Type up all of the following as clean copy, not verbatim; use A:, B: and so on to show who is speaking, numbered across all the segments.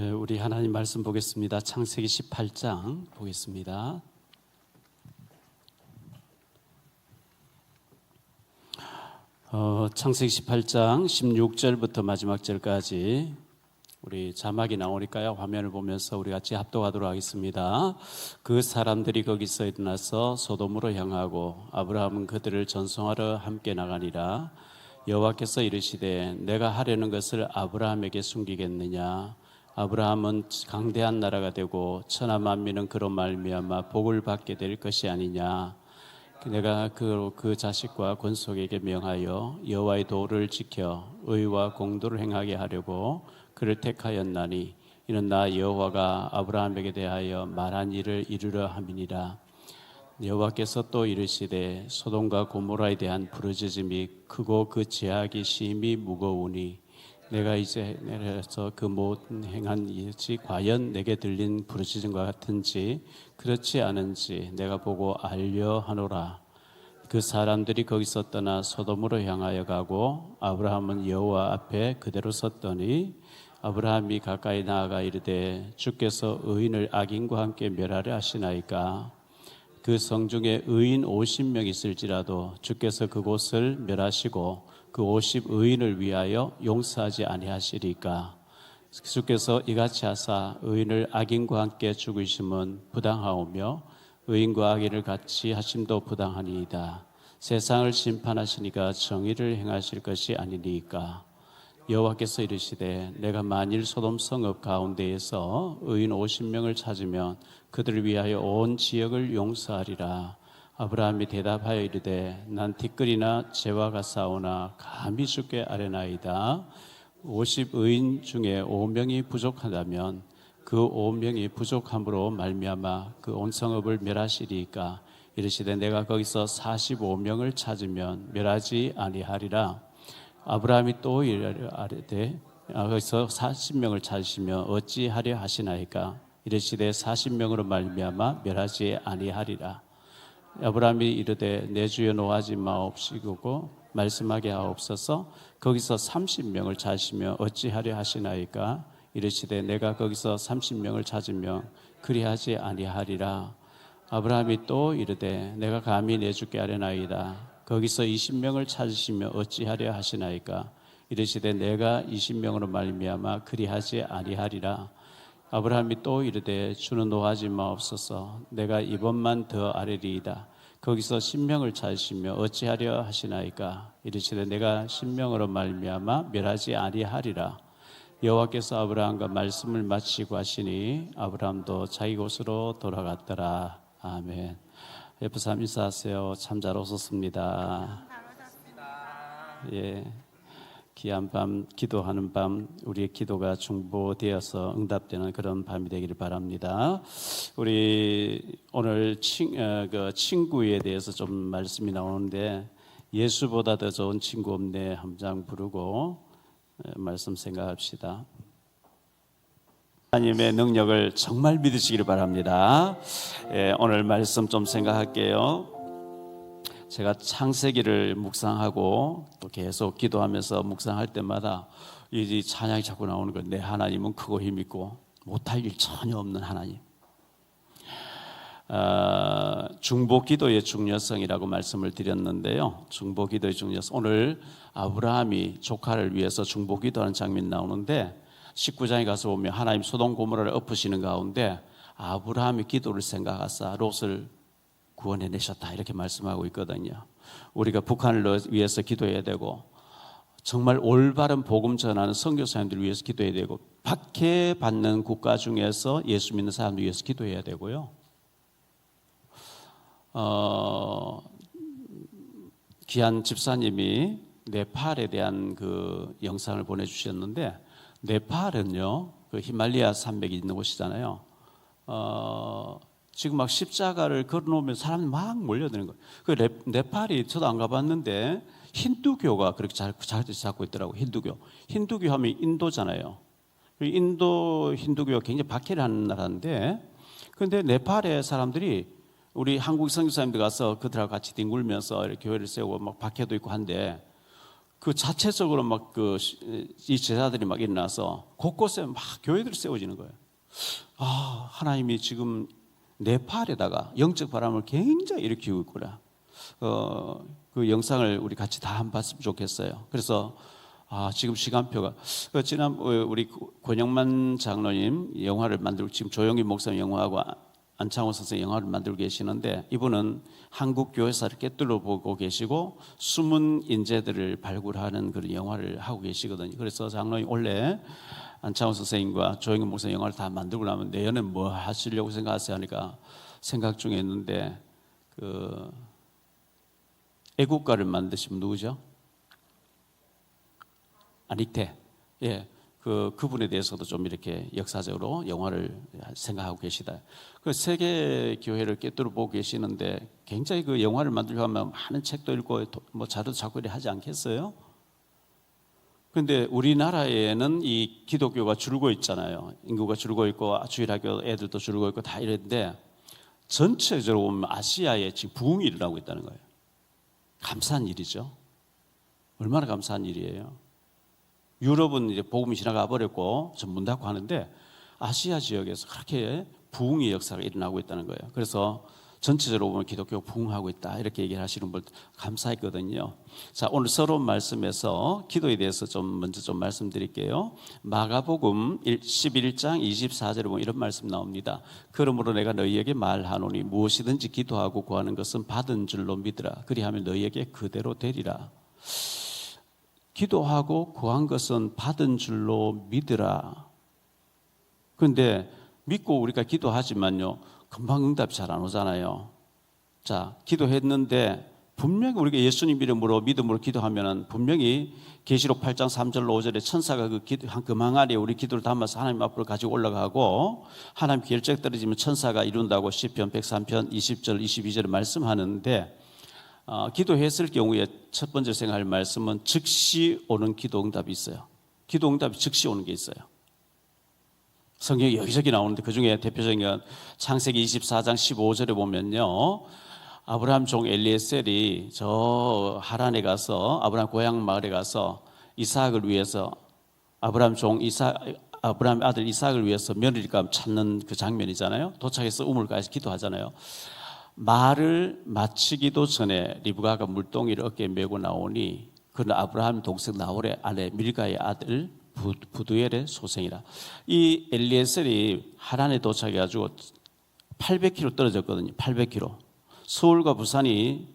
A: 우리 하나님 말씀 보겠습니다. 창세기 18장 보겠습니다. 창세기 18장 16절부터 마지막 절까지 우리 자막이 나오니까요. 화면을 보면서 우리 같이 합독하도록 하겠습니다. 그 사람들이 거기서 일어나서 소돔으로 향하고 아브라함은 그들을 전송하러 함께 나가니라. 여호와께서 이르시되 내가 하려는 것을 아브라함에게 숨기겠느냐. 아브라함은 강대한 나라가 되고 천하 만민은 그로 말미암아 복을 받게 될 것이 아니냐. 내가 그 자식과 권속에게 명하여 여호와의 도를 지켜 의와 공도를 행하게 하려고 그를 택하였나니 이는 나 여호와가 아브라함에게 대하여 말한 일을 이루려 함이니라. 여호와께서 또 이르시되 소돔과 고모라에 대한 부르짖음이 크고 그 제약이 심히 무거우니 내가 이제 내려서 그 모든 행한 일이 과연 내게 들린 부르짖음과 같은지 그렇지 않은지 내가 보고 알려 하노라. 그 사람들이 거기서 떠나 소돔으로 향하여 가고 아브라함은 여호와 앞에 그대로 섰더니 아브라함이 가까이 나아가 이르되 주께서 의인을 악인과 함께 멸하려 하시나이까. 그 성중에 의인 50명 있을지라도 주께서 그곳을 멸하시고 그 50의인을 위하여 용서하지 아니하시리까. 주께서 이같이 하사 의인을 악인과 함께 죽이심은 부당하오며 의인과 악인을 같이 하심도 부당하니이다. 세상을 심판하시니까 정의를 행하실 것이 아니니까. 여호와께서 이르시되 내가 만일 소돔 성읍 가운데에서 의인 50명을 찾으면 그들을 위하여 온 지역을 용서하리라. 아브라함이 대답하여 이르되 난 티끌이나 재와 같사오나 감히 주께 아뢰나이다. 50의인 중에 5명이 부족하다면 그 5명이 부족함으로 말미암아 그 온 성읍을 멸하시리이까. 이르시되 내가 거기서 45명을 찾으면 멸하지 아니하리라. 아브라함이 또 이르되 거기서 40명을 찾으시면 어찌하려 하시나이까. 이르시되 40명으로 말미암아 멸하지 아니하리라. 아브라함이 이르되 내 주여 노하지 마옵시고 말씀하게 하옵소서. 거기서 30명을 찾으시며 어찌하려 하시나이까. 이르시되 내가 거기서 30명을 찾으면 그리하지 아니하리라. 아브라함이 또 이르되 내가 감히 내 주께 아뢰나이다. 거기서 20명을 찾으시며 어찌하려 하시나이까. 이르시되 내가 20명으로 말미암아 그리하지 아니하리라. 아브라함이 또 이르되 주는 노하지 마옵소서. 내가 이번만 더 아뢰리이다. 거기서 10명을 찾으시며 어찌하려 하시나이까. 이르시되 내가 10명으로 말미암아 멸하지 아니하리라. 여호와께서 아브라함과 말씀을 마치고 하시니 아브라함도 자기 곳으로 돌아갔더라. 아멘. 옆에 사람 인사하세요. 참 잘 오셨습니다. 예. 귀한 밤, 기도하는 밤, 우리의 기도가 중보되어서 응답되는 그런 밤이 되기를 바랍니다. 우리 오늘 친구에 대해서 좀 말씀이 나오는데 예수보다 더 좋은 친구 없네 한 장 부르고 말씀 생각합시다. 하나님의 능력을 정말 믿으시기를 바랍니다. 오늘 말씀 좀 생각할게요. 제가 창세기를 묵상하고 또 계속 기도하면서 묵상할 때마다 이 찬양이 자꾸 나오는 거예요. 내 하나님은 크고 힘있고 못할 일 전혀 없는 하나님. 중보기도의 중요성이라고 말씀을 드렸는데요. 중보기도의 중요성. 오늘 아브라함이 조카를 위해서 중보기도하는 장면이 나오는데 19장에 가서 보면 하나님 소돔 고모라를 엎으시는 가운데 아브라함의 기도를 생각하사 롯을 구원해내셨다 이렇게 말씀하고 있거든요. 우리가 북한을 위해서 기도해야 되고 정말 올바른 복음 전하는 선교사님들을 위해서 기도해야 되고 박해받는 국가 중에서 예수 믿는 사람들 위해서 기도해야 되고요. 귀한 집사님이 네팔에 대한 그 영상을 보내주셨는데 네팔은요 그 히말라야 산맥이 있는 곳이잖아요. 지금 막 십자가를 걸어놓으면 사람이 막 몰려드는 거예요. 그 네팔이 저도 안 가봤는데 힌두교가 그렇게 잘 잡고 있더라고요. 힌두교 하면 인도잖아요. 인도 힌두교가 굉장히 박해를 하는 나라인데 그런데 네팔의 사람들이 우리 한국 선교사님들 가서 그들하고 같이 뒹굴면서 이렇게 교회를 세우고 막 박해도 있고 한데 그 자체적으로 막 이 제자들이 막 일어나서 곳곳에 막 교회들이 세워지는 거예요. 아, 하나님이 지금 네팔에다가 영적 바람을 굉장히 일으키고 있구나. 그 영상을 우리 같이 다 한번 봤으면 좋겠어요. 그래서 지금 시간표가 지난 우리 권영만 장로님 영화를 만들고 지금 조영희 목사님 영화하고 안창호 선생 영화를 만들고 계시는데 이분은 한국 교회사를 꿰뚫어 보고 계시고 숨은 인재들을 발굴하는 그런 영화를 하고 계시거든요. 그래서 장로님 원래 안창호 선생님과 조영희 목사님 영화를 다 만들고 나면 내년에 뭐 하시려고 생각하세요 하니까 생각 중에 있는데 애국가를 만드신 분 누구죠? 아니태. 예. 그분에 대해서도 좀 이렇게 역사적으로 영화를 생각하고 계시다. 그 세계 교회를 꿰뚫어 보고 계시는데 굉장히 그 영화를 만들려고 하면 많은 책도 읽고 뭐 자료도 찾고 이래 하지 않겠어요? 그런데 우리나라에는 이 기독교가 줄고 있잖아요. 인구가 줄고 있고 주일학교 애들도 줄고 있고 다 이랬는데 전체적으로 보면 아시아에 지금 부흥이 일어나고 있다는 거예요. 감사한 일이죠. 얼마나 감사한 일이에요. 유럽은 이제 복음이 지나가 버렸고 전 문 닫고 하는데 아시아 지역에서 그렇게 부흥의 역사가 일어나고 있다는 거예요. 그래서 전체적으로 보면 기독교가 부흥하고 있다 이렇게 얘기를 하시는 분 감사했거든요. 자, 오늘 서론 말씀에서 기도에 대해서 먼저 좀 말씀드릴게요. 마가복음 11장 24절에 보면 이런 말씀 나옵니다. 그러므로 내가 너희에게 말하노니 무엇이든지 기도하고 구하는 것은 받은 줄로 믿으라. 그리하면 너희에게 그대로 되리라. 기도하고 구한 것은 받은 줄로 믿으라. 그런데 믿고 우리가 기도하지만요 금방 응답이 잘 안 오잖아요. 자, 기도했는데 분명히 우리가 예수님 이름으로 믿음으로 기도하면은 분명히 계시록 8장 3절로 5절에 천사가 그 망아리에 우리 기도를 담아서 하나님 앞으로 가지고 올라가고 하나님 결정 떨어지면 천사가 이룬다고 시편 103편 20절 22절에 말씀하는데 기도했을 경우에 첫 번째 생각할 말씀은 즉시 오는 기도 응답이 있어요. 기도 응답이 즉시 오는 게 있어요. 성경에 여기저기 나오는데 그중에 대표적인 건 창세기 24장 15절에 보면요 아브라함 종 엘리에셀이 저 하란에 가서 아브라함 고향 마을에 가서 이삭을 위해서 아브라함 아들 이삭을 위해서 며느리감 찾는 그 장면이잖아요. 도착해서 우물가에서 기도하잖아요. 말을 마치기도 전에 리브가가 물동이를 어깨에 메고 나오니 그는 아브라함 동생 나홀의 아내 밀가의 아들 부두엘의 소생이라. 이 엘리에셀이 하란에 도착해가지고 800km 떨어졌거든요. 800km. 서울과 부산이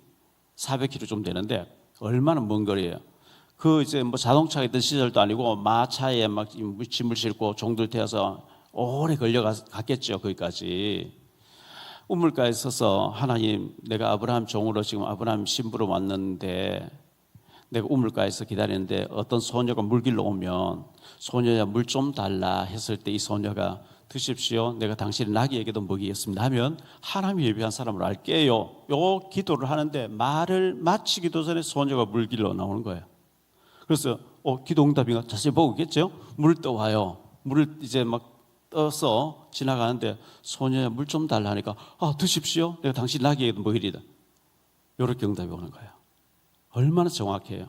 A: 400km 좀 되는데 얼마나 먼 거리예요. 이제 뭐 자동차가 있던 시절도 아니고 마차에 막 짐을 싣고 종들 태워서 오래 걸려갔겠죠. 거기까지. 우물가에 서서 하나님 내가 아브라함 종으로 지금 아브라함 신부로 왔는데 내가 우물가에서 기다리는데 어떤 소녀가 물길로 오면 소녀야 물 좀 달라 했을 때 이 소녀가 드십시오 내가 당신의 나귀에게도 먹이겠습니다 하면 하나님이 예비한 사람으로 알게요. 요 기도를 하는데 말을 마치기도 전에 소녀가 물길로 나오는 거예요. 그래서 기도 응답인가 자세히 보고 있겠죠. 물 떠와요. 물을 이제 막 떠서 지나가는데 소녀야 물 좀 달라 하니까 드십시오 내가 당신 나귀에게도 먹이리다. 이렇게 응답이 오는 거예요. 얼마나 정확해요.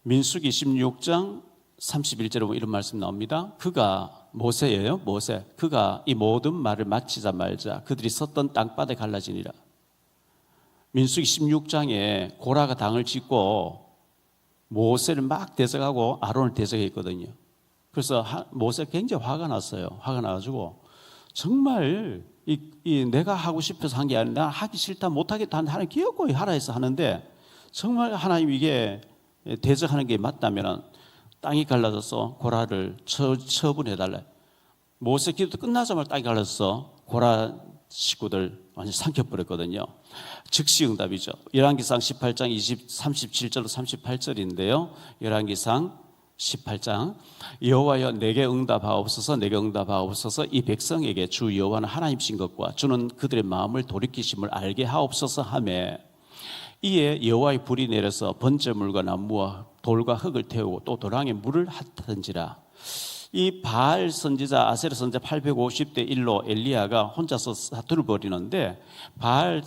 A: 민수기 16장 31절에 보면 이런 말씀 나옵니다. 그가 모세예요. 모세. 그가 이 모든 말을 마치자 말자 그들이 섰던 땅바닥에 갈라지니라. 민수기 16장에 고라가 당을 짓고 모세를 막 대적하고 아론을 대적했거든요. 그래서 모세가 굉장히 화가 났어요. 화가 나가지고 정말 내가 하고 싶어서 한 게 아니라 나 하기 싫다 못하겠다 하나님 기어코 하라 해서 하는데 정말 하나님 이게 대적하는 게 맞다면 땅이 갈라져서 고라를 처분해달라. 모세 기도 끝나자마자 땅이 갈라져서 고라 식구들 완전히 삼켜버렸거든요. 즉시 응답이죠. 열왕기상 18장 37절로 38절인데요. 열왕기상 18장 여호와여 내게 응답하옵소서 내게 응답하옵소서 이 백성에게 주 여호와는 하나님이신 것과 주는 그들의 마음을 돌이키심을 알게 하옵소서 하매 이에 여호와의 불이 내려서 번제물과 나무와 돌과 흙을 태우고 또 도랑에 물을 핫하던지라. 이 바알 선지자, 아세르 선지자 850대 1로 엘리야가 혼자서 사투를 벌이는데 바알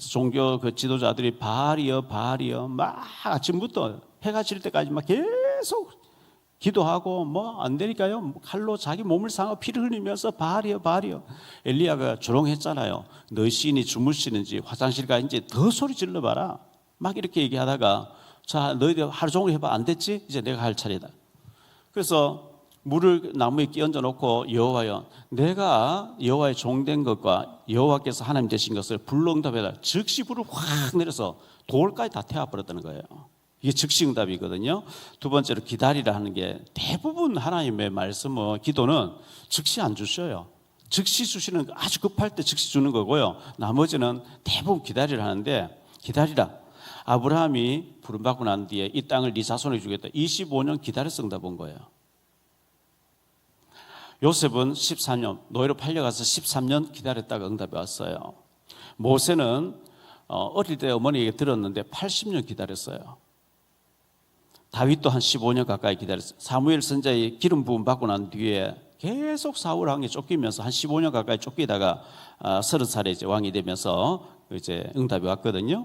A: 종교 그 지도자들이 바알이여 막 아침부터 해가 질 때까지 막 계속 기도하고 뭐 안 되니까요 칼로 자기 몸을 상하고 피를 흘리면서 바알이여 엘리야가 조롱했잖아요. 너희 시인이 주무시는지 화장실 가인지 더 소리 질러봐라 막 이렇게 얘기하다가 자 너희들 하루 종일 해봐 안 됐지? 이제 내가 할 차례다. 그래서 물을 나무에 끼얹어 놓고 여호와여 내가 여호와의 종된 것과 여호와께서 하나님 되신 것을 불로 응답해라. 즉시 불을 확 내려서 돌까지 다 태워버렸다는 거예요. 이게 즉시 응답이거든요. 두 번째로 기다리라 하는 게 대부분 하나님의 말씀은 기도는 즉시 안 주셔요. 즉시 주시는 아주 급할 때 즉시 주는 거고요. 나머지는 대부분 기다리라 하는데 기다리라. 아브라함이 부름받고 난 뒤에 이 땅을 네 자손에게 주겠다. 25년 기다려서 응답 온 거예요. 요셉은 13년 노예로 팔려가서 13년 기다렸다가 응답이 왔어요. 모세는 어릴 때 어머니에게 들었는데 80년 기다렸어요. 다윗도 한 15년 가까이 기다렸어요. 사무엘 선지자의 기름 부음 받고 난 뒤에 계속 사울 왕에 쫓기면서 한 15년 가까이 쫓기다가 30살에 이제 왕이 되면서 이제 응답이 왔거든요.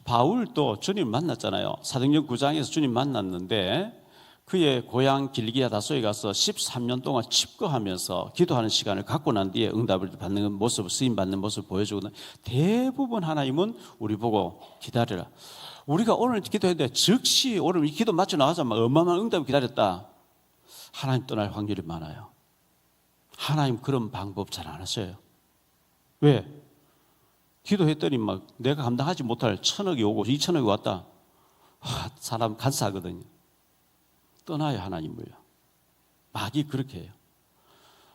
A: 바울도 주님 만났잖아요. 사도행전 9장에서 주님 만났는데 그의 고향 길기야 다소에 가서 13년 동안 칩거하면서 기도하는 시간을 갖고 난 뒤에 응답을 받는 모습, 쓰임 받는 모습을 보여주거든요. 대부분 하나님은 우리 보고 기다려라. 우리가 오늘 기도했는데 즉시 오늘 이 기도 맞춰 나가자마자 어마어마한 응답을 기다렸다. 하나님 떠날 확률이 많아요. 하나님 그런 방법 잘 안 하셔요. 왜? 기도했더니 막 내가 감당하지 못할 1,000억이 오고 2,000억이 왔다. 사람 간사하거든요. 떠나요 하나님을요. 마귀 그렇게 해요.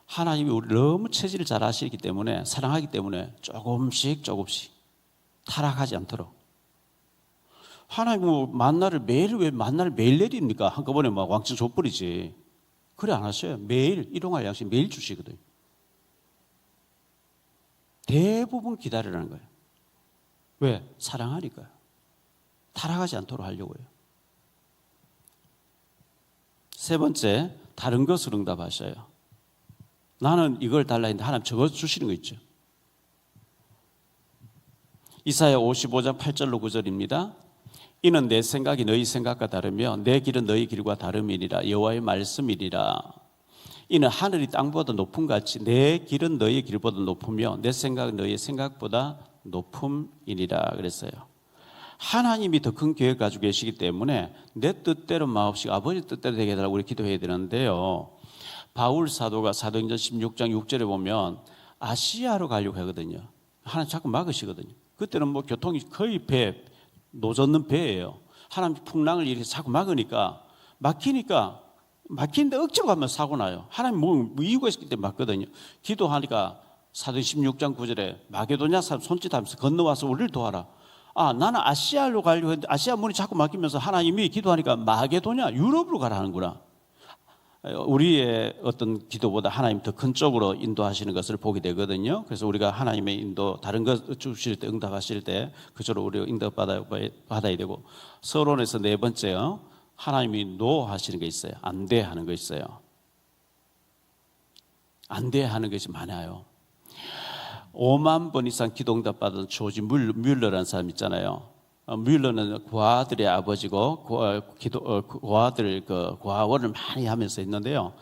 A: 하나님이 우리 너무 체질을 잘 아시기 때문에 사랑하기 때문에 조금씩 타락하지 않도록. 하나님 만나를 왜 만나를 매일 내립니까? 한꺼번에 막 왕창 줘버리지. 그래 안 하셔요. 매일 일용할 양식 매일 주시거든요. 대부분 기다리라는 거예요. 왜? 사랑하니까요. 타락하지 않도록 하려고요. 세 번째, 다른 것을 응답하셔요. 나는 이걸 달라 했는데 하나님 저거 주시는 거 있죠. 이사야 55장 8절로 9절입니다. 이는 내 생각이 너희 생각과 다르며 내 길은 너희 길과 다름이니라. 여호와의 말씀이니라. 이는 하늘이 땅보다 높음 같이 내 길은 너희 길보다 높으며 내 생각은 너희 생각보다 높음이니라 그랬어요. 하나님이 더 큰 계획을 가지고 계시기 때문에 내 뜻대로 마옵시고 아버지 뜻대로 되게 해달라고 우리 기도해야 되는데요. 바울 사도가 사도행전 16장 6절에 보면 아시아로 가려고 하거든요. 하나님 자꾸 막으시거든요. 그때는 뭐 교통이 거의 노젓는 배예요. 하나님 풍랑을 이렇게 자꾸 막으니까 막히는데 억지로 가면 사고 나요. 하나님 뭐 이유가 있기 때문에 막거든요. 기도하니까 사도행전 16장 9절에 마게도냐 사람 손짓하면서 건너와서 우리를 도와라. 나는 아시아로 가려고 했는데 아시아 문이 자꾸 막히면서 하나님이 기도하니까 마게도냐 유럽으로 가라는구나. 우리의 어떤 기도보다 하나님 더 큰 쪽으로 인도하시는 것을 보게 되거든요. 그래서 우리가 하나님의 인도 다른 것 주실 때 응답하실 때 그쪽으로 우리가 인도받아야 되고. 서론에서 네 번째요. 하나님이 노 하시는 게 있어요. 안 돼 하는 거 있어요. 안 돼 하는 것이 많아요. 5만 번 이상 기도 응답 받은 조지 뮬러라는 사람 있잖아요. 뮬러는 고아들의 아버지고 고아들 고아원을 많이 하면서 했는데요.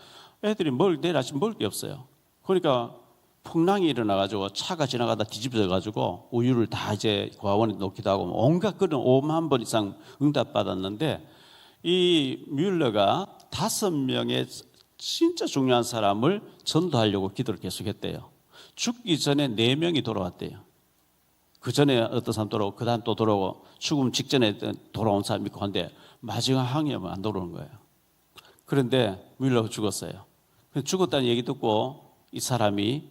A: 애들이 내일 아침 먹을 게 없어요. 그러니까 풍랑이 일어나가지고 차가 지나가다 뒤집어져가지고 우유를 다 이제 고아원에 놓기도 하고 온갖 그런 5만 번 이상 응답 받았는데 이 뮬러가 5명의 진짜 중요한 사람을 전도하려고 기도를 계속했대요. 죽기 전에 4명이 돌아왔대요. 그 전에 어떤 사람 돌아오고 그 다음 또 돌아오고 죽음 직전에 돌아온 사람이 있고 한데 마지막 항해하면 안 돌아오는 거예요. 그런데 뮬러가 죽었어요. 죽었다는 얘기 듣고 이 사람이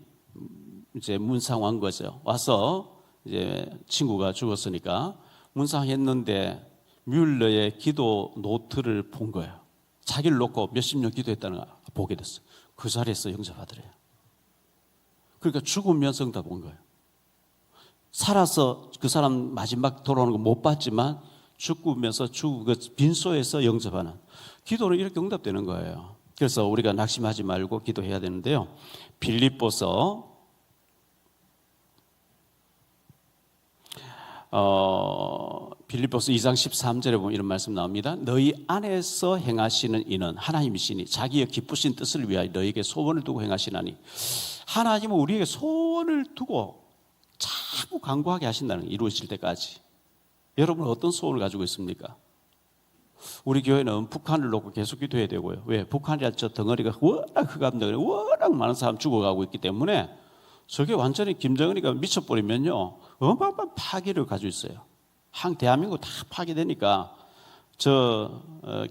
A: 이제 문상한 거죠. 와서 이제 친구가 죽었으니까 문상했는데 뮬러의 기도 노트를 본 거예요. 자기를 놓고 몇십 년 기도했다는 걸 보게 됐어요. 그 자리에서 영접하더래요. 그러니까 죽으면서 응답 온 거예요. 살아서 그 사람 마지막 돌아오는 거 못 봤지만 죽으면서 그 빈소에서 영접하는 기도는 이렇게 응답되는 거예요. 그래서 우리가 낙심하지 말고 기도해야 되는데요. 빌립보서 2장 13절에 보면 이런 말씀 나옵니다. 너희 안에서 행하시는 이는 하나님이시니 자기의 기쁘신 뜻을 위하여 너희에게 소원을 두고 행하시나니. 하나님은 우리에게 소원을 두고 자꾸 간구하게 하신다는 게 이루어질 때까지. 여러분은 어떤 소원을 가지고 있습니까? 우리 교회는 북한을 놓고 계속 기도해야 되고요. 왜? 북한이라는 저 덩어리가 워낙 흑암덩어리, 워낙 많은 사람 죽어가고 있기 때문에 저게 완전히 김정은이가 미쳐버리면요, 어마어마한 파괴를 가지고 있어요. 대한민국 다 파괴되니까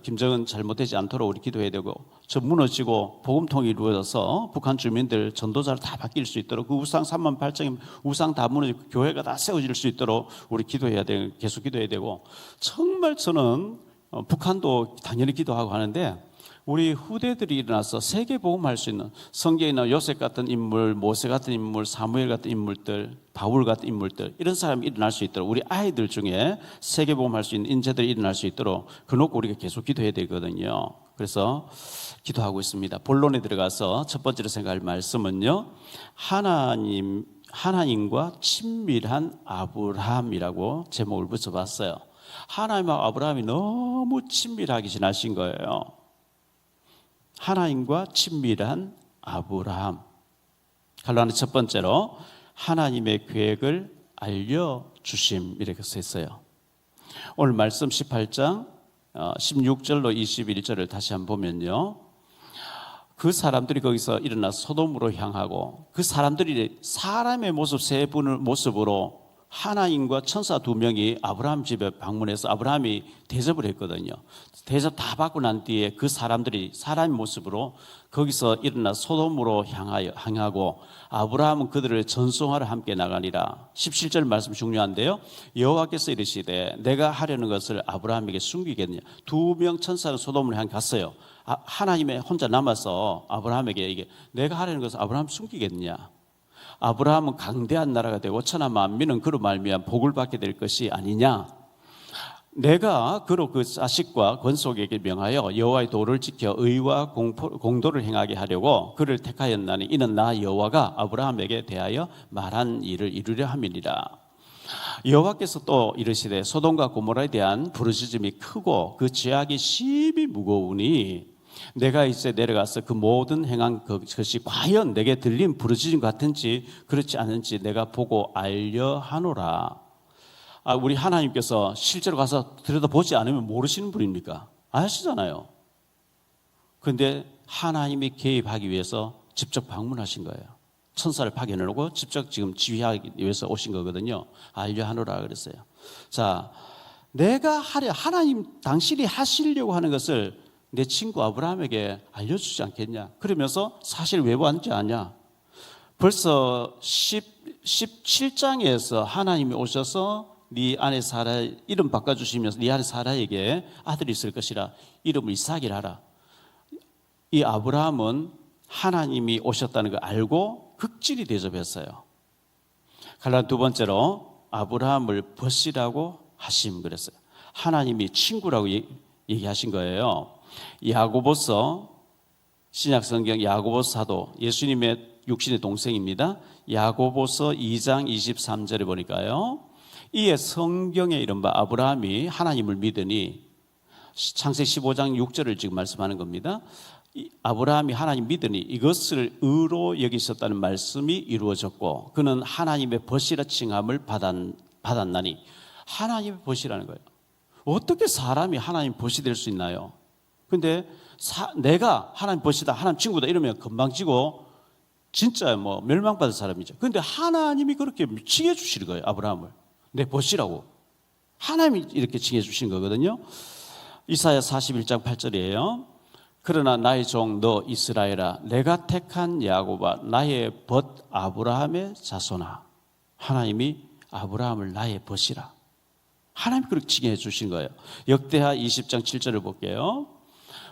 A: 김정은 잘못되지 않도록 우리 기도해야 되고, 저 무너지고 복음통이 이루어져서 북한 주민들 전도자를 다 바뀔 수 있도록, 그 우상 38,000개 우상 다 무너지고 교회가 다 세워질 수 있도록 우리 기도해야 되고, 계속 기도해야 되고, 정말 저는 북한도 당연히 기도하고 하는데, 우리 후대들이 일어나서 세계 복음할 수 있는, 성경에 있는 요셉 같은 인물, 모세 같은 인물, 사무엘 같은 인물들, 바울 같은 인물들, 이런 사람이 일어날 수 있도록, 우리 아이들 중에 세계 복음할 수 있는 인재들이 일어날 수 있도록 그놓고 우리가 계속 기도해야 되거든요. 그래서 기도하고 있습니다. 본론에 들어가서 첫 번째로 생각할 말씀은요, 하나님과 친밀한 아브라함이라고 제목을 붙여봤어요. 하나님과 아브라함이 너무 친밀하게 지나신 거예요. 하나님과 친밀한 아브라함. 갈라는 첫 번째로 하나님의 계획을 알려주심, 이렇게 썼어요. 오늘 말씀 18장 16절로 21절을 다시 한번 보면요, 그 사람들이 거기서 일어나 소돔으로 향하고, 그 사람들이 사람의 모습 세 분의 모습으로 하나님과 천사 2명이 아브라함 집에 방문해서 아브라함이 대접을 했거든요. 대접 다 받고 난 뒤에 그 사람들이 사람의 모습으로 거기서 일어나 소돔으로 향하고, 아브라함은 그들을 전송하러 함께 나가니라. 17절 말씀 중요한데요. 여호와께서 이르시되 내가 하려는 것을 아브라함에게 숨기겠느냐. 2명 천사는 소돔으로 향해 갔어요. 하나님의 혼자 남아서 아브라함에게 이게 내가 하려는 것을 아브라함 숨기겠느냐. 아브라함은 강대한 나라가 되고 천하 만민은 그로 말미암아 복을 받게 될 것이 아니냐. 내가 그로 그 자식과 권속에게 명하여 여호와의 도를 지켜 의와 공도를 행하게 하려고 그를 택하였나니 이는 나 여호와가 아브라함에게 대하여 말한 일을 이루려 함이니라. 여호와께서 또 이르시되 소돔과 고모라에 대한 부르짖음이 크고 그 죄악이 심히 무거우니 내가 이제 내려가서 그 모든 행한 것이 과연 내게 들린 부르짖음 같은지 그렇지 않은지 내가 보고 알려 하노라. 우리 하나님께서 실제로 가서 들여다보지 않으면 모르시는 분입니까? 아시잖아요. 그런데 하나님이 개입하기 위해서 직접 방문하신 거예요. 천사를 파견해놓고 직접 지금 지휘하기 위해서 오신 거거든요. 알려 하노라 그랬어요. 자, 내가 하나님 당신이 하시려고 하는 것을 내 친구 아브라함에게 알려주지 않겠냐. 그러면서 사실 왜 왔는지 아냐. 벌써 17장에서 하나님이 오셔서 네 안에 사라 이름 바꿔주시면서 네 안에 사라에게 아들이 있을 것이라 이름을 이삭이라 하라. 이 아브라함은 하나님이 오셨다는 걸 알고 극진히 대접했어요. 갈라디아 두 번째로 아브라함을 벗이라고 하심 그랬어요. 하나님이 친구라고 얘기하신 거예요. 야고보서, 신약성경 야고보서 사도, 예수님의 육신의 동생입니다. 야고보서 2장 23절에 보니까요, 이에 성경에 이른바 아브라함이 하나님을 믿으니, 창세기 15장 6절을 지금 말씀하는 겁니다. 아브라함이 하나님 믿으니 이것을 의로 여기셨다는 말씀이 이루어졌고 그는 하나님의 벗이라 칭함을 받았나니. 하나님의 벗이라는 거예요. 어떻게 사람이 하나님 벗이 될 수 있나요? 근데 내가 하나님 벗이다, 하나님 친구다 이러면 건방지고 진짜 멸망받을 사람이죠. 그런데 하나님이 그렇게 칭해 주시는 거예요. 아브라함을 내 벗이라고 하나님이 이렇게 칭해 주신 거거든요. 이사야 41장 8절이에요. 그러나 나의 종 너 이스라엘아 내가 택한 야곱아 나의 벗 아브라함의 자손아. 하나님이 아브라함을 나의 벗이라. 하나님이 그렇게 칭해 주신 거예요. 역대하 20장 7절을 볼게요.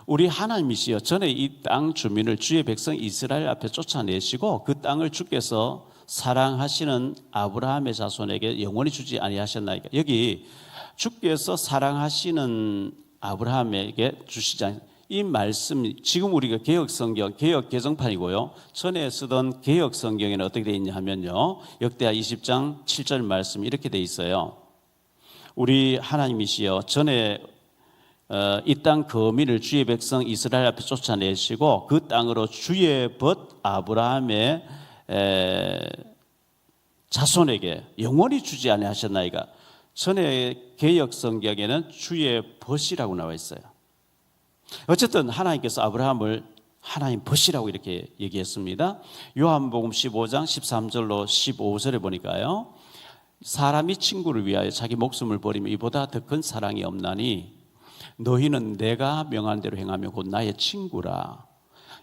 A: 우리 하나님이시여 전에 이 땅 주민을 주의 백성 이스라엘 앞에 쫓아내시고 그 땅을 주께서 사랑하시는 아브라함의 자손에게 영원히 주지 아니하셨나이까. 여기 주께서 사랑하시는 아브라함에게 주시지 않 이 말씀, 지금 우리가 개혁성경, 개혁 개정판이고요. 전에 쓰던 개혁성경에는 어떻게 되어 있냐 하면요. 역대하 20장 7절 말씀이 이렇게 되어 있어요. 우리 하나님이시여 전에 이 땅 거민을 주의 백성 이스라엘 앞에 쫓아내시고 그 땅으로 주의 벗 아브라함의 자손에게 영원히 주지 아니하셨나이까. 전에 개혁 성경에는 주의 벗이라고 나와 있어요. 어쨌든 하나님께서 아브라함을 하나님 벗이라고 이렇게 얘기했습니다. 요한복음 15장 13절로 15절에 보니까요. 사람이 친구를 위하여 자기 목숨을 버리면 이보다 더 큰 사랑이 없나니 너희는 내가 명한 대로 행하며 곧 나의 친구라.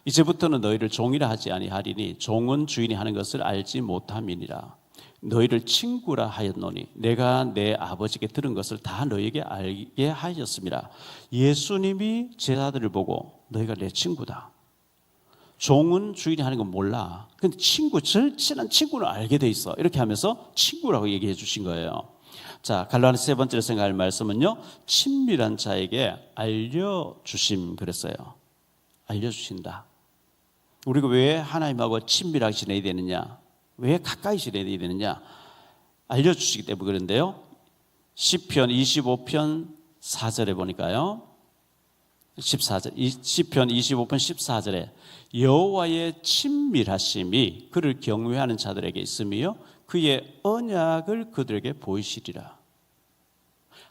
A: 이제부터는 너희를 종이라 하지 아니하리니 종은 주인이 하는 것을 알지 못함이니라. 너희를 친구라 하였노니 내가 내 아버지께 들은 것을 다 너희에게 알게 하였습니다. 예수님이 제자들을 보고 너희가 내 친구다. 종은 주인이 하는 건 몰라. 근데 친구, 절친한 친구는 알게 돼 있어. 이렇게 하면서 친구라고 얘기해 주신 거예요. 자, 갈라디아서 세 번째로 생각할 말씀은요. 친밀한 자에게 알려주심 그랬어요. 알려주신다. 우리가 왜 하나님하고 친밀하게 지내야 되느냐? 왜 가까이 지내야 되느냐? 알려주시기 때문에 그런데요. 시편 25편 4절에 보니까요. 14절, 시편 25편 14절에 여호와의 친밀하심이 그를 경외하는 자들에게 있으며 그의 언약을 그들에게 보이시리라.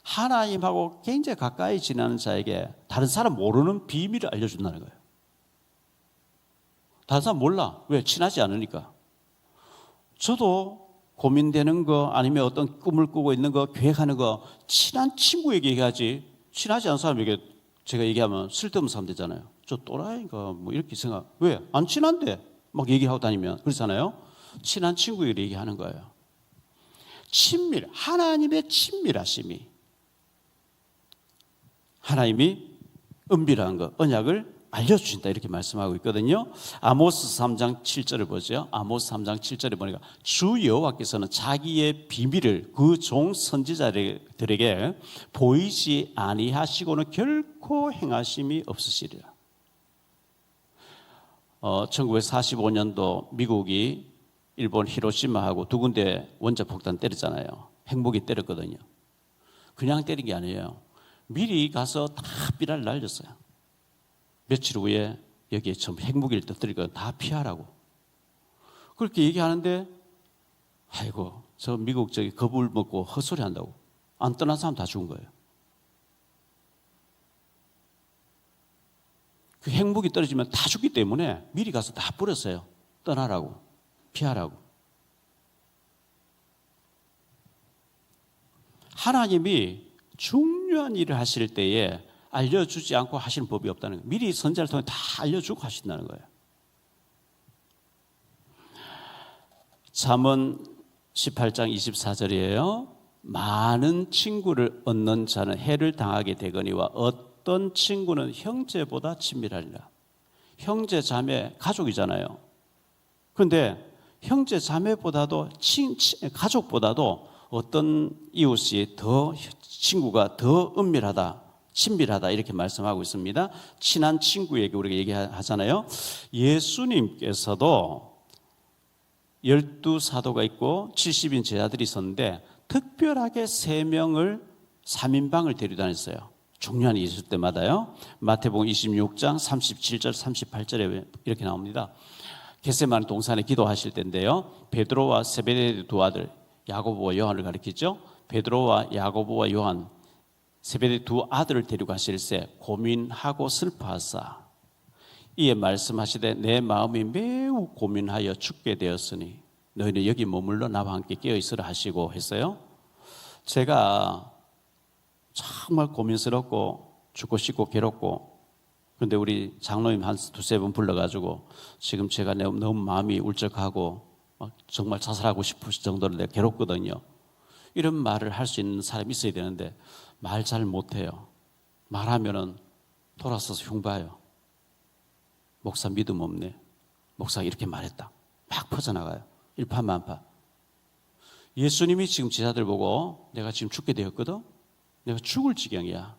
A: 하나님하고 굉장히 가까이 지내는 자에게 다른 사람 모르는 비밀을 알려준다는 거예요. 다른 사람 몰라. 왜? 친하지 않으니까. 저도 고민되는 거 아니면 어떤 꿈을 꾸고 있는 거, 계획하는 거 친한 친구에게 얘기하지, 친하지 않은 사람에게 제가 얘기하면 쓸데없는 사람 되잖아요. 저 또라이가 뭐 이렇게 생각. 왜? 안 친한데 막 얘기하고 다니면 그렇잖아요. 친한 친구에게 얘기하는 거예요. 친밀, 하나님의 친밀하심이, 하나님이 은밀한 것, 언약을 알려주신다 이렇게 말씀하고 있거든요. 아모스 3장 7절을 보죠. 아모스 3장 7절에 보니까 주 여호와께서는 자기의 비밀을 그 종 선지자들에게 보이지 아니하시고는 결코 행하심이 없으시리라. 1945년도 미국이 일본 히로시마하고 두 군데 원자폭탄 때렸잖아요. 핵무기 때렸거든요. 그냥 때린 게 아니에요. 미리 가서 다 삐라를 날렸어요. 며칠 후에 여기에 전부 핵무기를 터뜨리고 다 피하라고. 그렇게 얘기하는데 아이고 저 미국 저기 겁을 먹고 헛소리 한다고. 안 떠난 사람 다 죽은 거예요. 그 핵무기 떨어지면 다 죽기 때문에 미리 가서 다 뿌렸어요. 떠나라고. 피하라고. 하나님이 중요한 일을 하실 때에 알려주지 않고 하시는 법이 없다는 거예요. 미리 선지자를 통해 다 알려주고 하신다는 거예요. 잠언 18장 24절이에요. 많은 친구를 얻는 자는 해를 당하게 되거니와 어떤 친구는 형제보다 친밀하리라. 형제 자매 가족이잖아요. 그런데 형제 자매보다도 가족보다도 어떤 이웃이 더 친구가 더 은밀하다, 친밀하다 이렇게 말씀하고 있습니다. 친한 친구에게 우리가 얘기하잖아요. 예수님께서도 12사도가 있고 70인 제자들이 있었는데 특별하게 3명을 3인방을 데려다녔어요. 중요한 일이 있을 때마다요. 마태복음 26장 37절 38절에 이렇게 나옵니다. 겟세마네 동산에 기도하실 때인데요. 베드로와 세베대의 두 아들 야고보와 요한을 가리키죠. 베드로와 야고보와 요한 세베대의 두 아들을 데리고 가실새 고민하고 슬퍼하사 이에 말씀하시되 내 마음이 매우 고민하여 죽게 되었으니 너희는 여기 머물러 나와 함께 깨어있으라 하시고 했어요. 제가 정말 고민스럽고 죽고 싶고 괴롭고 그런데 우리 장로님 한 두세 번 불러가지고 지금 제가 너무 마음이 울적하고 막 정말 자살하고 싶을 정도로 내가 괴롭거든요. 이런 말을 할 수 있는 사람이 있어야 되는데 말 잘 못해요. 말하면은 돌아서서 흉봐요. 목사 믿음 없네. 목사가 이렇게 말했다. 막 퍼져나가요. 일파만파. 예수님이 지금 제자들 보고 내가 지금 죽게 되었거든. 내가 죽을 지경이야.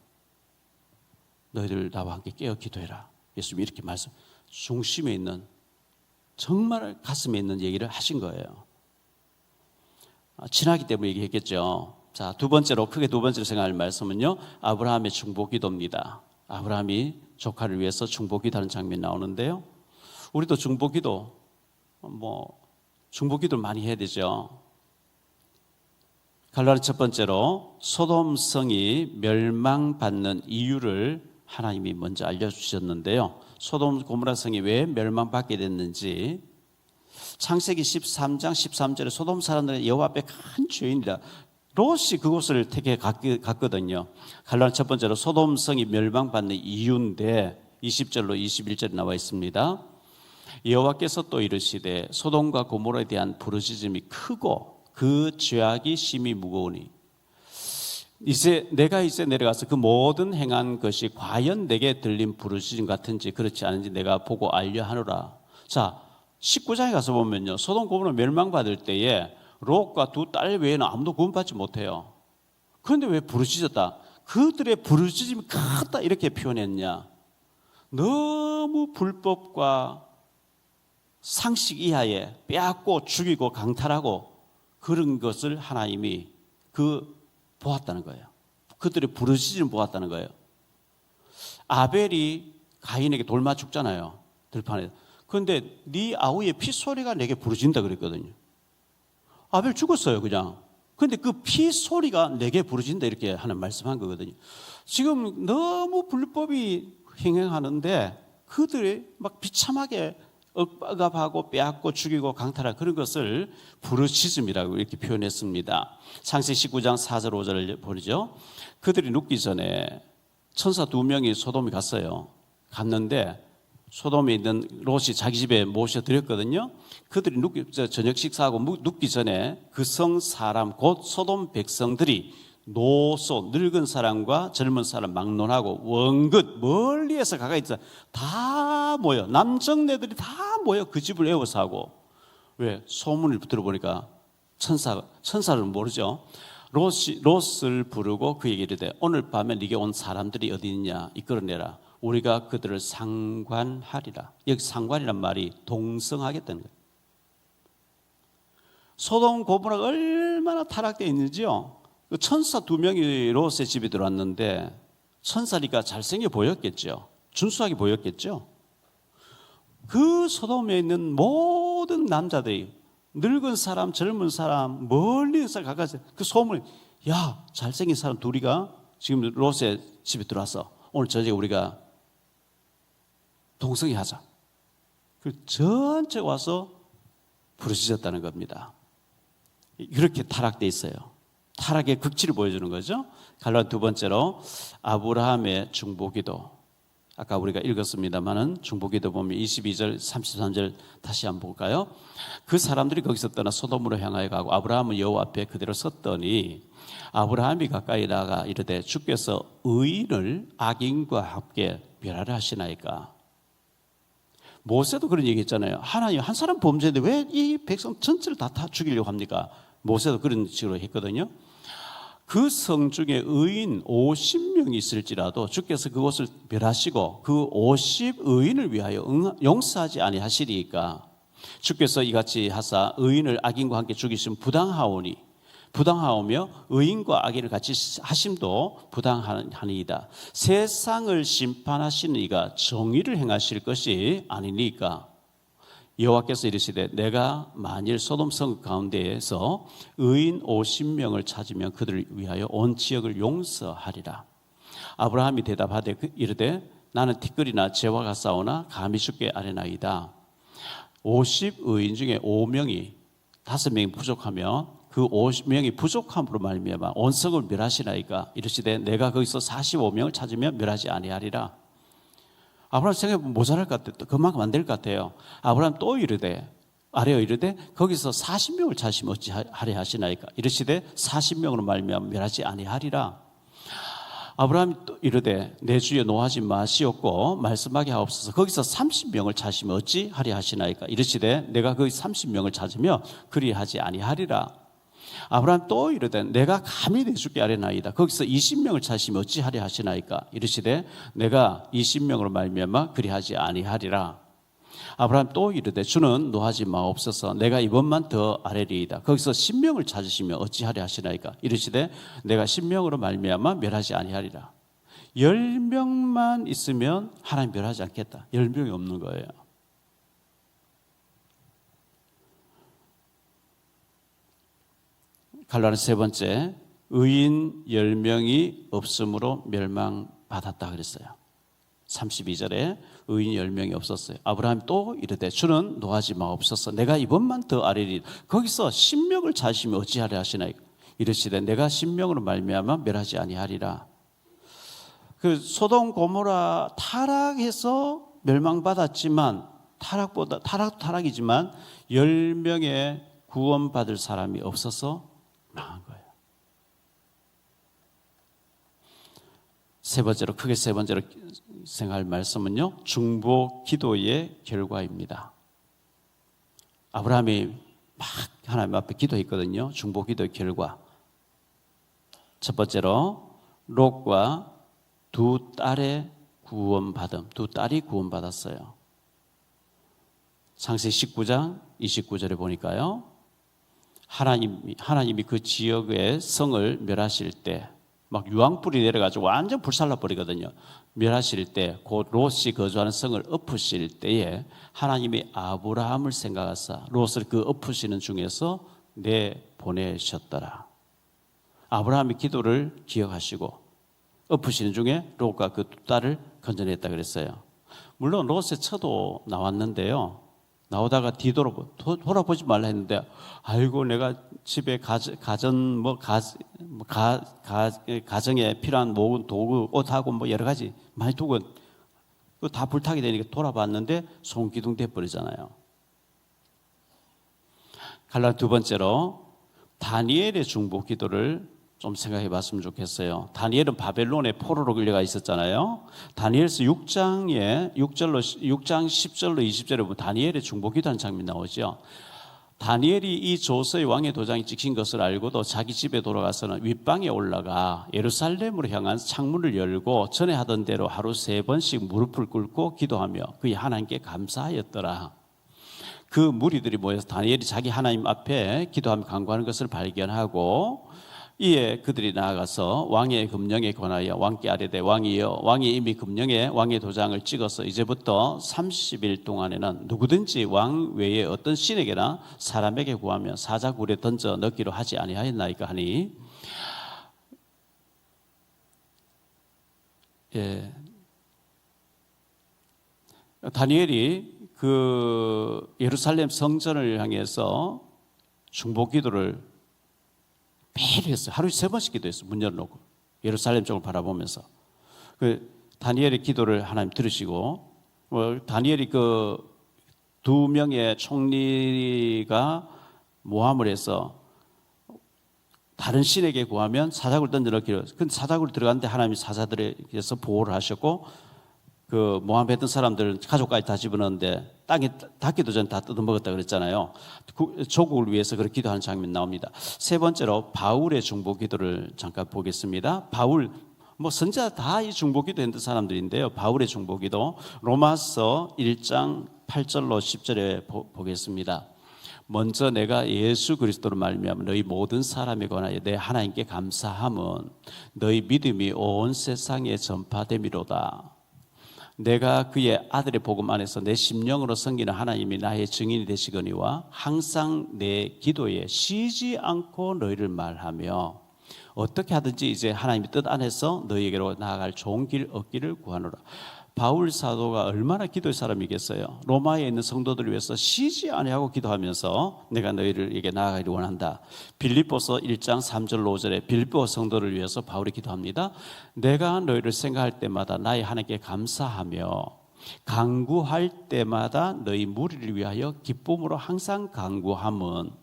A: 너희들 나와 함께 깨어 기도해라. 예수님이 이렇게 말씀, 중심에 있는, 정말 가슴에 있는 얘기를 하신 거예요. 친하기 때문에 얘기했겠죠. 자, 크게 두 번째로 생각할 말씀은요, 아브라함의 중보기도입니다. 아브라함이 조카를 위해서 중보기도하는 장면이 나오는데요, 우리도 중보기도를 많이 해야 되죠. 갈라디 첫 번째로 소돔 성이 멸망받는 이유를 하나님이 먼저 알려주셨는데요, 소돔 고모라 성이 왜 멸망받게 됐는지 창세기 13장 13절에 소돔 사람들은 여호와 앞에 큰 죄인이다, 롯이 그곳을 택해 갔거든요. 갈라디 첫 번째로 소돔 성이 멸망받는 이유인데 20절로 21절에 나와 있습니다. 여호와께서 또 이르시되 소돔과 고모라에 대한 부르짖음이 크고 그 죄악이 심히 무거우니 내가 내려가서 그 모든 행한 것이 과연 내게 들린 부르짖음 같은지 그렇지 않은지 내가 보고 알려 하노라. 자, 19장에 가서 보면요, 소돔 고모라 멸망받을 때에 롯과 두 딸 외에는 아무도 구원받지 못해요. 그런데 왜 부르짖었다? 그들의 부르짖음이 크다 이렇게 표현했냐? 너무 불법과 상식 이하에 빼앗고 죽이고 강탈하고 그런 것을 하나님이 보았다는 거예요. 그들의 부르짖음을 보았다는 거예요. 아벨이 가인에게 돌 맞아 죽잖아요, 들판에. 그런데 네 아우의 피소리가 내게 부르짖는다 그랬거든요. 아벨 죽었어요, 그냥. 그런데 그 피소리가 내게 부르짖는다 이렇게 하는 말씀한 거거든요. 지금 너무 불법이 행행하는데 그들이 막 비참하게 억압하고 빼앗고 죽이고 강탈한 그런 것을 부르짖음이라고 이렇게 표현했습니다. 창세기 19장 4절 5절을 보죠. 그들이 눕기 전에 천사 2명이 소돔에 갔는데 소돔에 있는 롯이 자기 집에 모셔드렸거든요. 그들이 저녁 식사하고 눕기 전에 그 성 사람 곧 소돔 백성들이 늙은 사람과 젊은 사람 막론하고 원긋 멀리에서 가까이 있어 다 모여, 남정네들이 다 모여 그 집을 에워서 하고. 왜? 소문을 들어보니까 천사를 모르죠. 롯을 부르고 그 얘기를 해. 오늘 밤에 네게 온 사람들이 어디 있냐 이끌어내라. 우리가 그들을 상관하리라. 여기 상관이란 말이 동성하겠다는 거예요. 소돔 고모라가 얼마나 타락되어 있는지요. 천사 2명이 롯의 집에 들어왔는데 천사니까 잘생겨 보였겠죠. 준수하게 보였겠죠. 그 소돔에 있는 모든 남자들이 늙은 사람, 젊은 사람, 멀리서 가까이 그 소문이, 야, 잘생긴 사람 둘이가 지금 롯의 집에 들어와서 오늘 저녁에 우리가 동성애 하자. 그 전체 와서 부르짖었다는 겁니다. 그렇게 타락돼 있어요. 타락의 극치를 보여주는 거죠. 갈라디 두 번째로 아브라함의 중보기도. 아까 우리가 읽었습니다만은 중보기도 보면 22절 33절 다시 한번 볼까요? 그 사람들이 거기서 떠나 소돔으로 향하여 가고 아브라함은 여호와 앞에 그대로 섰더니 아브라함이 가까이 나가 이르되 주께서 의인을 악인과 함께 멸하려 하시나이까. 모세도 그런 얘기 했잖아요. 하나님 한 사람 범죄인데 왜 이 백성 전체를 다 죽이려고 합니까? 모세도 그런 식으로 했거든요. 그 성 중에 의인 50명이 있을지라도 주께서 그것을 멸하시고 그 50의인을 위하여 용서하지 아니하시리이까. 주께서 이같이 하사 의인을 악인과 함께 죽이시면 부당하오며 의인과 악인을 같이 하심도 부당하니이다. 세상을 심판하시는 이가 정의를 행하실 것이 아니니까. 여호와께서 이르시되 내가 만일 소돔 성 가운데에서 의인 50명을 찾으면 그들을 위하여 온 지역을 용서하리라. 아브라함이 대답하되 이르되 나는 티끌이나 재와 같사오나 감히 죽게 아뢰나이다. 50의인 중에 5명이 부족하면 그 50명이 부족함으로 말미암아 온 성을 멸하시나이까. 이르시되 내가 거기서 45명을 찾으면 멸하지 아니하리라. 아브라함 생각해보면 모자랄 것 같아요. 그만큼 안 될 것 같아요. 아브라함 또 이르되 거기서 40명을 찾으시면 어찌하리 하시나이까. 이르시되 40명으로 말미암아 멸하지 아니하리라. 아브라함이 또 이르되 내 주여 노하지 마시옵고 말씀하게 하옵소서. 거기서 30명을 찾으시면 어찌하리 하시나이까. 이르시되 내가 거기 30명을 찾으며 그리하지 아니하리라. 아브라함 또 이르되 내가 감히 내 주께 아뢰나이다. 거기서 20명을 찾으시면 어찌하려 하시나이까. 이르시되 내가 20명으로 말미암아 그리하지 아니하리라. 아브라함 또 이르되 주는 노하지 마옵소서. 내가 이번만 더 아뢰리이다. 거기서 10명을 찾으시면 어찌하려 하시나이까. 이르시되 내가 10명으로 말미암아 멸하지 아니하리라. 10명만 있으면 하나님 멸하지 않겠다. 10명이 없는 거예요. 갈라는 세 번째, 의인 10명이 없으므로 멸망받았다 그랬어요. 32절에 의인 10명이 없었어요. 아브라함이 또 이르되 주는 노하지 마옵소서. 내가 이번만 더 아뢰리. 거기서 10명을 찾으시면 어찌하려 하시나이까. 이르시되 내가 10명으로 말미암아 멸하지 아니하리라. 그 소돔 고모라 타락해서 멸망받았지만 타락이지만 10명의 구원받을 사람이 없어서 망한 거예요. 크게 세 번째로 생각할 말씀은요, 중보 기도의 결과입니다. 아브라함이 막 하나님 앞에 기도했거든요. 중보 기도의 결과. 첫 번째로 롯과 두 딸이 구원받았어요. 창세기 19장 29절에 보니까요, 하나님이 그 지역의 성을 멸하실 때, 막 유황불이 내려가지고 완전 불살라 버리거든요. 멸하실 때, 곧 롯이 거주하는 성을 엎으실 때에 하나님이 아브라함을 생각하사 롯을 그 엎으시는 중에서 내보내셨더라. 아브라함의 기도를 기억하시고 엎으시는 중에 롯과 그 두 딸을 건져냈다 그랬어요. 물론 롯의 처도 나왔는데요, 나오다가 돌아보지 말라 했는데, 아이고 내가 집에 가정에 필요한 모든 도구, 옷하고 뭐 여러 가지 많이 두고 다 불타게 되니까 돌아봤는데 송기둥 돼버리잖아요. 갈라 두 번째로 다니엘의 중보 기도를 좀 생각해 봤으면 좋겠어요. 다니엘은 바벨론의 포로로 끌려가 있었잖아요. 다니엘서 6장 10절로 20절에 보면 다니엘의 중보 기도하는 장면이 나오죠. 다니엘이 이 조서의 왕의 도장이 찍힌 것을 알고도 자기 집에 돌아가서는 윗방에 올라가 예루살렘으로 향한 창문을 열고 전에 하던 대로 하루 3번씩 무릎을 꿇고 기도하며 그의 하나님께 감사하였더라. 그 무리들이 모여서 다니엘이 자기 하나님 앞에 기도하며 간구하는 것을 발견하고, 이에 그들이 나아가서 왕의 금령에 권하여 왕께 아뢰되 왕이여, 왕이 이미 금령에 왕의 도장을 찍어서 이제부터 30일 동안에는 누구든지 왕 외에 어떤 신에게나 사람에게 구하면 사자굴에 던져 넣기로 하지 아니하였나이까 하니, 다니엘이 그 예루살렘 성전을 향해서 중보 기도를 매일 했어요. 하루에 3번씩 기도했어요. 문 열어놓고 예루살렘 쪽을 바라보면서. 그 다니엘의 기도를 하나님 들으시고, 다니엘이 그 2명의 총리가 모함을 해서 다른 신에게 구하면 사자굴 던져넣기로. 근데 사자굴 들어갔는데 하나님이 사자들에게서 보호를 하셨고, 그 모함했던 사람들 가족까지 다 집어넣었는데 땅에 닿기도 전에 다 뜯어먹었다 그랬잖아요. 조국을 위해서 그렇게 기도하는 장면이 나옵니다. 세 번째로 바울의 중보 기도를 잠깐 보겠습니다. 바울, 선지자 다 이 중보 기도 했던 사람들인데요. 바울의 중보 기도, 로마서 1장 8절로 10절에 보겠습니다. 먼저 내가 예수 그리스도로 말미암아 너희 모든 사람에 관하여 내 하나님께 감사함은 너희 믿음이 온 세상에 전파됨이로다. 내가 그의 아들의 복음 안에서 내 심령으로 섬기는 하나님이 나의 증인이 되시거니와 항상 내 기도에 쉬지 않고 너희를 말하며 어떻게 하든지 이제 하나님의 뜻 안에서 너희에게로 나아갈 좋은 길 얻기를 구하노라. 바울 사도가 얼마나 기도의 사람이겠어요. 로마에 있는 성도들을 위해서 쉬지 아니하고 기도하면서 내가 너희들에게 나아가기를 원한다. 빌립보서 1장 3절로 5절에 빌립보 성도를 위해서 바울이 기도합니다. 내가 너희를 생각할 때마다 나의 하나님께 감사하며 간구할 때마다 너희 무리를 위하여 기쁨으로 항상 간구함은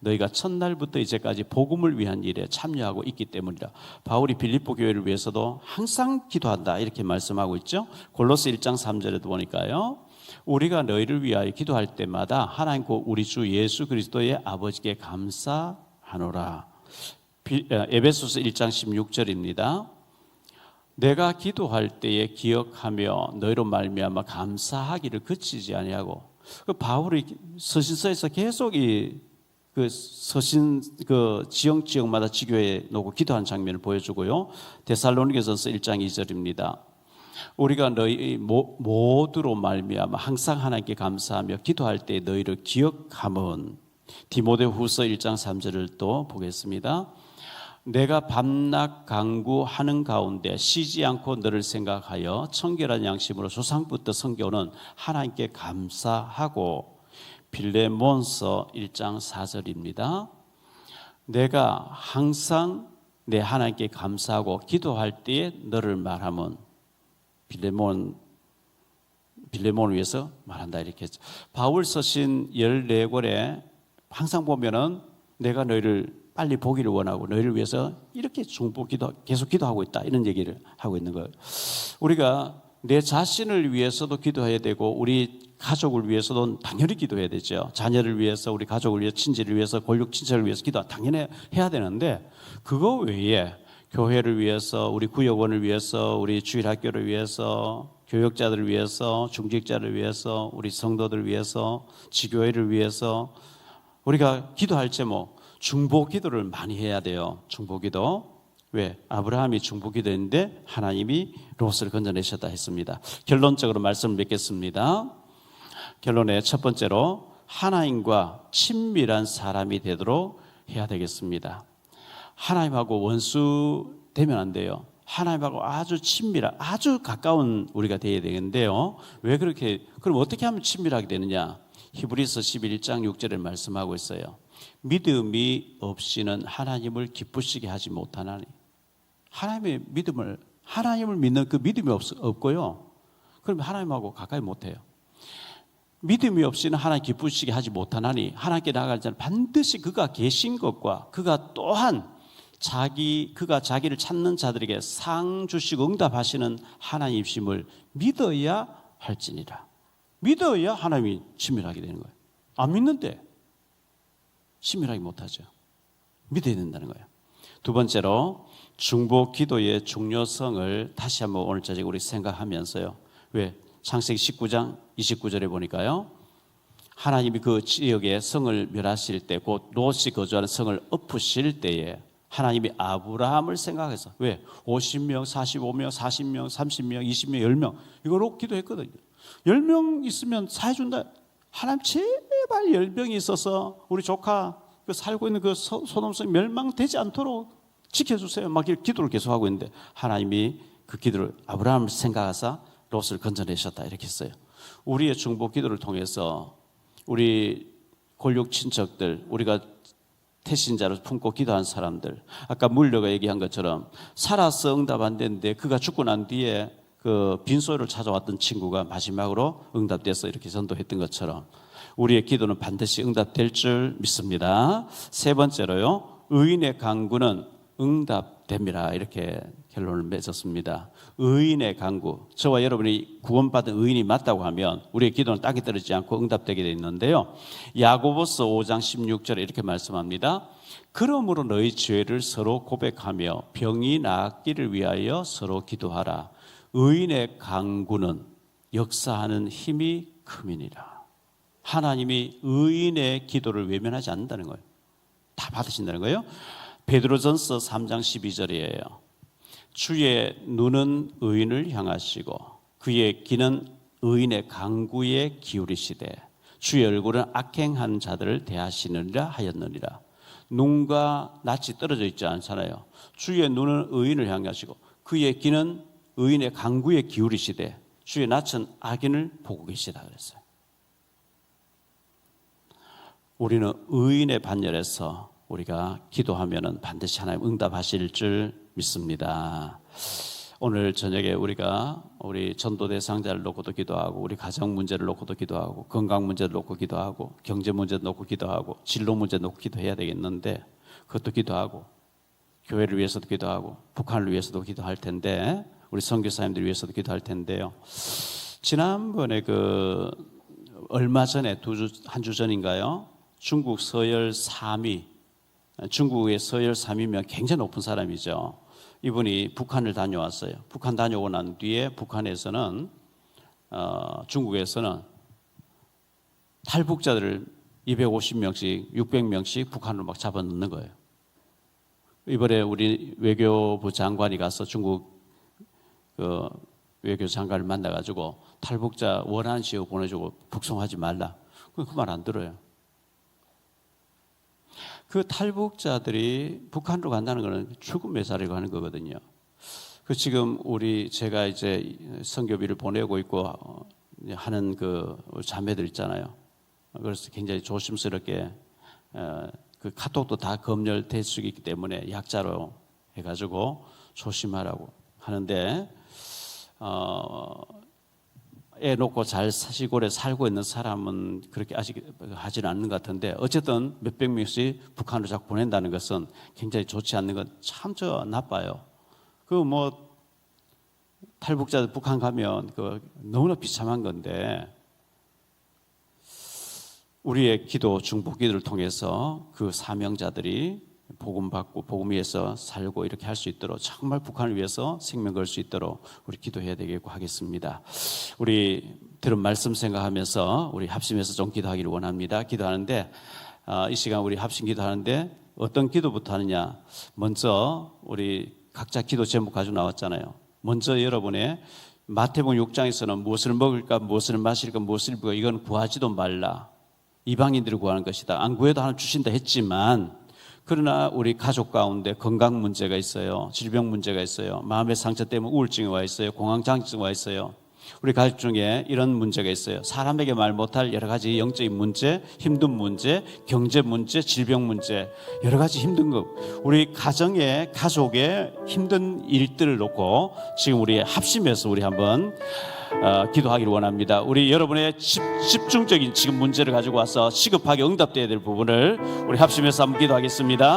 A: 너희가 첫날부터 이제까지 복음을 위한 일에 참여하고 있기 때문이라. 바울이 빌립보 교회를 위해서도 항상 기도한다 이렇게 말씀하고 있죠. 골로새 1장 3절에도 보니까요, 우리가 너희를 위하여 기도할 때마다 하나님과 우리 주 예수 그리스도의 아버지께 감사하노라. 하노라. 에베소서 1장 16절입니다. 내가 기도할 때에 기억하며 너희로 말미암아 감사하기를 그치지 아니하고. 바울이 서신서에서 계속 그 서신 그 지역마다 지교에 놓고 기도한 장면을 보여주고요. 데살로니가전서 1장 2절입니다. 우리가 너희 모두로 말미암아 항상 하나님께 감사하며 기도할 때 너희를 기억함은. 디모데후서 1장 3절을 또 보겠습니다. 내가 밤낮 간구하는 가운데 쉬지 않고 너를 생각하여 청결한 양심으로 조상부터 섬겨오는 하나님께 감사하고. 빌레몬서 1장 4절입니다. 내가 항상 내 하나님께 감사하고 기도할 때에 너를 말하면. 빌레몬을 위해서 말한다 이렇게 했죠. 바울 서신 14권에 항상 보면은 내가 너희를 빨리 보기를 원하고 너희를 위해서 이렇게 계속 기도하고 있다 이런 얘기를 하고 있는 거예요. 우리가 내 자신을 위해서도 기도해야 되고 우리 가족을 위해서도 당연히 기도해야 되죠. 자녀를 위해서, 우리 가족을 위해서, 친지를 위해서, 골육 친척을 위해서 기도 당연히 해야 되는데 그거 외에 교회를 위해서, 우리 구역원을 위해서, 우리 주일학교를 위해서, 교역자들을 위해서, 중직자를 위해서, 우리 성도들을 위해서, 지교회를 위해서 우리가 기도할 제목 중보 기도를 많이 해야 돼요. 중보 기도. 왜? 아브라함이 중보 기도했는데 하나님이 롯을 건져내셨다 했습니다. 결론적으로 말씀을 맺겠습니다. 결론에 첫 번째로 하나님과 친밀한 사람이 되도록 해야 되겠습니다. 하나님하고 원수 되면 안 돼요. 하나님하고 아주 친밀한, 아주 가까운 우리가 되어야 되는데요. 왜 그렇게, 그럼 어떻게 하면 친밀하게 되느냐? 히브리서 11장 6절에 말씀하고 있어요. 믿음이 없이는 하나님을 기쁘시게 하지 못하나니. 하나님을 믿는 그 믿음이 없고요. 그럼 하나님하고 가까이 못해요. 믿음이 없이는 하나님 기쁘시게 하지 못하나니. 하나님께 나아갈 자는 반드시 그가 계신 것과 그가 또한 그가 자기를 찾는 자들에게 상 주시고 응답하시는 하나님이심을 믿어야 할지니라. 믿어야 하나님이 친밀하게 되는 거예요. 안 믿는데 친밀하게 못하죠. 믿어야 된다는 거예요. 두 번째로 중보 기도의 중요성을 다시 한번 오늘 저녁에 우리 생각하면서요. 왜? 창세기 19장 29절에 보니까요. 하나님이 그 지역에 성을 멸하실 때, 곧 롯이 거주하는 성을 엎으실 때에 하나님이 아브라함을 생각해서, 왜? 50명, 45명, 40명, 30명, 20명, 10명 이거로 기도했거든요. 10명 있으면 사해준다. 하나님 제발 10명이 있어서 우리 조카 살고 있는 그 소돔성 멸망되지 않도록 지켜주세요. 막 기도를 계속하고 있는데 하나님이 그 기도를 아브라함을 생각하사 롯을 건져내셨다 이렇게 했어요. 우리의 중보 기도를 통해서 우리 골육 친척들, 우리가 태신자로 품고 기도한 사람들, 아까 물려가 얘기한 것처럼 살아서 응답 안 됐는데 그가 죽고 난 뒤에 그 빈소를 찾아왔던 친구가 마지막으로 응답돼서 이렇게 전도했던 것처럼 우리의 기도는 반드시 응답될 줄 믿습니다. 세 번째로요, 의인의 간구는 응답됩니다. 이렇게 결론을 맺었습니다. 의인의 간구, 저와 여러분이 구원받은 의인이 맞다고 하면 우리의 기도는 땅에 떨어지지 않고 응답되게 되어 있는데요. 야고보서 5장 16절에 이렇게 말씀합니다. 그러므로 너희 죄를 서로 고백하며 병이 나았기를 위하여 서로 기도하라. 의인의 간구는 역사하는 힘이 큼이니라. 하나님이 의인의 기도를 외면하지 않는다는 거예요. 다 받으신다는 거예요. 베드로전서 3장 12절이에요. 주의 눈은 의인을 향하시고 그의 귀는 의인의 간구에 기울이시되 주의 얼굴은 악행한 자들을 대하시느니라 하였느니라. 눈과 낯이 떨어져 있지 않잖아요. 주의 눈은 의인을 향하시고 그의 귀는 의인의 간구에 기울이시되 주의 낯은 악인을 보고 계시다 그랬어요. 우리는 의인의 반열에서 우리가 기도하면은 반드시 하나님 응답하실 줄 믿습니다. 오늘 저녁에 우리 전도 대상자를 놓고도 기도하고, 우리 가정 문제를 놓고도 기도하고, 건강 문제를 놓고 기도하고, 경제 문제를 놓고 기도하고, 진로 문제 놓고 기도해야 되겠는데, 그것도 기도하고, 교회를 위해서도 기도하고, 북한을 위해서도 기도할 텐데, 우리 선교사님들 위해서도 기도할 텐데요. 지난번에 얼마 전에 한 주 전인가요? 중국 서열 3위 중국의 서열 3위면 굉장히 높은 사람이죠. 이분이 북한을 다녀왔어요. 북한 다녀오고 난 뒤에 북한에서는 중국에서는 탈북자들을 250명씩 600명씩 북한으로 막 잡아넣는 거예요. 이번에 우리 외교부 장관이 가서 중국 그 외교 장관을 만나가지고 탈북자 원한 지역 보내주고 북송하지 말라. 그 말 안 들어요. 그 탈북자들이 북한으로 간다는 것은 죽음의 자리로 가는 거거든요. 그 지금 제가 이제 선교비를 보내고 있고 하는 그 자매들 있잖아요. 그래서 굉장히 조심스럽게 그 카톡도 다 검열될 수 있기 때문에 약자로 해가지고 조심하라고 하는데 애 놓고 잘 시골에 살고 있는 사람은 그렇게 아직 하지는 않는 것 같은데 어쨌든 몇백 명씩 북한으로 자꾸 보낸다는 것은 굉장히 좋지 않는 건 참 나빠요. 탈북자들 북한 가면 너무나 비참한 건데 우리의 기도, 중보 기도를 통해서 그 사명자들이 복음 받고 복음 위해서 살고 이렇게 할 수 있도록 정말 북한을 위해서 생명 걸 수 있도록 우리 기도해야 되겠고 하겠습니다. 우리 들은 말씀 생각하면서 우리 합심해서 좀 기도하기를 원합니다. 기도하는데 이 시간 우리 합심 기도하는데 어떤 기도부터 하느냐? 먼저 우리 각자 기도 제목 가지고 나왔잖아요. 먼저 여러분의 마태복음 6장에서는 무엇을 먹을까, 무엇을 마실까, 무엇을 입을까 이건 구하지도 말라. 이방인들이 구하는 것이다. 안 구해도 하나 주신다 했지만 그러나 우리 가족 가운데 건강 문제가 있어요. 질병 문제가 있어요. 마음의 상처 때문에 우울증이 와 있어요. 공황장애증이 와 있어요. 우리 가족 중에 이런 문제가 있어요. 사람에게 말 못할 여러 가지 영적인 문제, 힘든 문제, 경제 문제, 질병 문제, 여러 가지 힘든 것. 우리 가정의 가족의 힘든 일들을 놓고 지금 우리 합심해서 우리 한번 기도하기를 원합니다. 우리 여러분의 집중적인 지금 문제를 가지고 와서 시급하게 응답돼야 될 부분을 우리 합심해서 한번 기도하겠습니다.